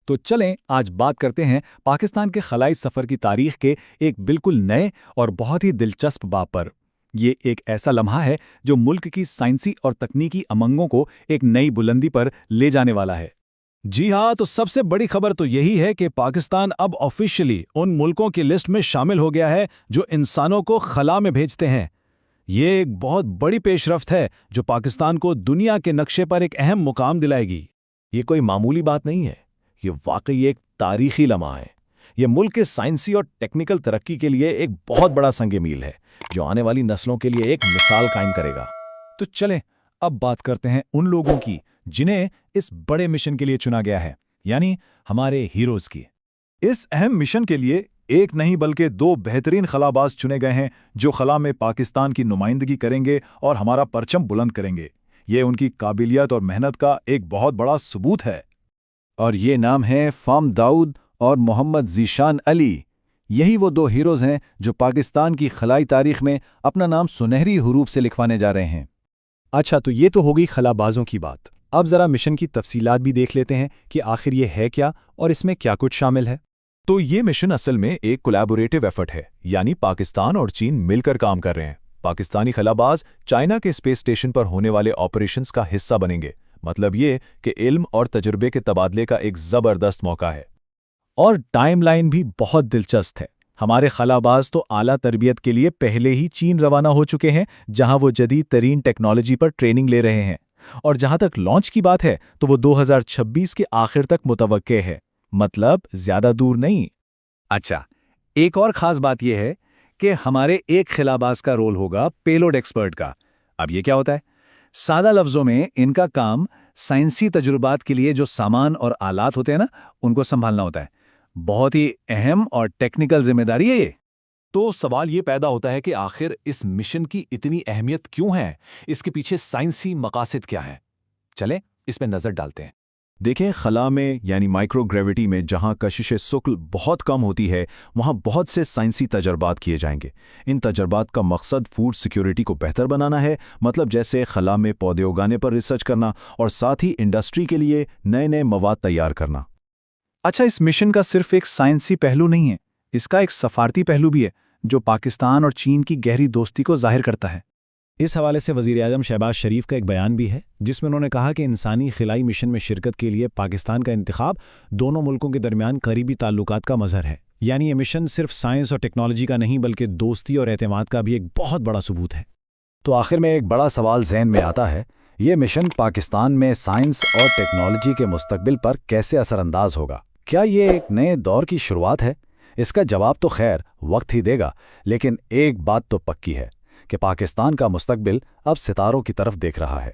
تو چلیں آج بات کرتے ہیں پاکستان کے خلائی سفر کی تاریخ کے ایک بالکل نئے اور بہت ہی دلچسپ باب پر۔ یہ ایک ایسا لمحہ ہے جو ملک کی سائنسی اور تکنیکی امنگوں کو ایک نئی بلندی پر لے جانے والا ہے۔ جی ہاں، تو سب سے بڑی خبر تو یہی ہے کہ پاکستان اب آفیشلی ان ملکوں کی لسٹ میں شامل ہو گیا ہے جو انسانوں کو خلا میں بھیجتے ہیں۔ یہ ایک بہت بڑی پیش رفت ہے جو پاکستان کو دنیا کے نقشے پر ایک اہم مقام دلائے گی۔ یہ کوئی معمولی بات نہیں ہے، یہ واقعی ایک تاریخی لمحہ ہے۔ یہ ملک کے سائنسی اور ٹیکنیکل ترقی کے لیے ایک بہت بڑا سنگ میل ہے جو آنے والی نسلوں کے لیے ایک مثال قائم کرے گا۔ تو چلیں اب بات کرتے ہیں ان لوگوں کی جنہیں اس بڑے مشن کے لیے چنا گیا ہے، یعنی ہمارے ہیروز کی۔ اس اہم مشن کے لیے ایک نہیں بلکہ دو بہترین خلاباز چنے گئے ہیں جو خلا میں پاکستان کی نمائندگی کریں گے اور ہمارا پرچم بلند کریں گے۔ یہ ان کی قابلیت اور محنت کا ایک بہت بڑا ثبوت ہے۔ اور یہ نام ہیں فام داؤد اور محمد ذیشان علی۔ یہی وہ دو ہیروز ہیں جو پاکستان کی خلائی تاریخ میں اپنا نام سنہری حروف سے لکھوانے جا رہے ہیں۔ اچھا، تو یہ تو ہو گئی خلابازوں کی بات۔ اب ذرا مشن کی تفصیلات بھی دیکھ لیتے ہیں کہ آخر یہ ہے کیا اور اس میں کیا کچھ شامل ہے۔ تو یہ مشن اصل میں ایک کولیبوریٹو ایفرٹ ہے، یعنی پاکستان اور چین مل کر کام کر رہے ہیں۔ پاکستانی خلاباز چائنا کے اسپیس اسٹیشن پر ہونے والے آپریشنز کا حصہ بنیں گے۔ مطلب یہ کہ علم اور تجربے کے تبادلے کا ایک زبردست موقع ہے۔ اور ٹائم لائن بھی بہت دلچسپ ہے۔ ہمارے خلاباز تو اعلیٰ تربیت کے لیے پہلے ہی چین روانہ ہو چکے ہیں، جہاں وہ جدید ترین ٹیکنالوجی پر ٹریننگ لے رہے ہیں۔ اور جہاں تک لانچ کی بات ہے تو وہ 2026 کے آخر تک متوقع ہے، مطلب زیادہ دور نہیں۔ اچھا، ایک اور خاص بات یہ ہے کہ ہمارے ایک خلاباز کا رول ہوگا پیلوڈ ایکسپرٹ کا۔ اب یہ کیا ہوتا ہے؟ سادہ لفظوں میں ان کا کام سائنسی تجربات کے لیے جو سامان اور آلات ہوتے ہیں نا، ان کو سنبھالنا ہوتا ہے۔ بہت ہی اہم اور ٹیکنیکل ذمہ داری ہے یہ۔ تو سوال یہ پیدا ہوتا ہے کہ آخر اس مشن کی اتنی اہمیت کیوں ہے؟ اس کے پیچھے سائنسی مقاصد کیا ہیں؟ چلیں اس میں نظر ڈالتے ہیں۔ دیکھیں، خلا میں یعنی مائکرو گریوٹی میں جہاں کشش ثقل بہت کم ہوتی ہے، وہاں بہت سے سائنسی تجربات کیے جائیں گے۔ ان تجربات کا مقصد فوڈ سیکیورٹی کو بہتر بنانا ہے، مطلب جیسے خلا میں پودے اگانے پر ریسرچ کرنا اور ساتھ ہی انڈسٹری کے لیے نئے نئے مواد تیار کرنا۔ اچھا، اس مشن کا صرف ایک سائنسی پہلو نہیں ہے، اس کا ایک سفارتی پہلو بھی ہے جو پاکستان اور چین کی گہری دوستی کو ظاہر کرتا ہے۔ اس حوالے سے وزیر اعظم شہباز شریف کا ایک بیان بھی ہے جس میں انہوں نے کہا کہ انسانی خلائی مشن میں شرکت کے لیے پاکستان کا انتخاب دونوں ملکوں کے درمیان قریبی تعلقات کا مظہر ہے۔ یعنی یہ مشن صرف سائنس اور ٹیکنالوجی کا نہیں بلکہ دوستی اور اعتماد کا بھی ایک بہت بڑا ثبوت ہے۔ تو آخر میں ایک بڑا سوال ذہن میں آتا ہے، یہ مشن پاکستان میں سائنس اور ٹیکنالوجی کے مستقبل پر کیسے اثر انداز ہوگا؟ کیا یہ ایک نئے دور کی شروعات ہے؟ اس کا جواب تو خیر وقت ہی دے گا، لیکن ایک بات تو پکی ہے کہ پاکستان کا مستقبل اب ستاروں کی طرف دیکھ رہا ہے۔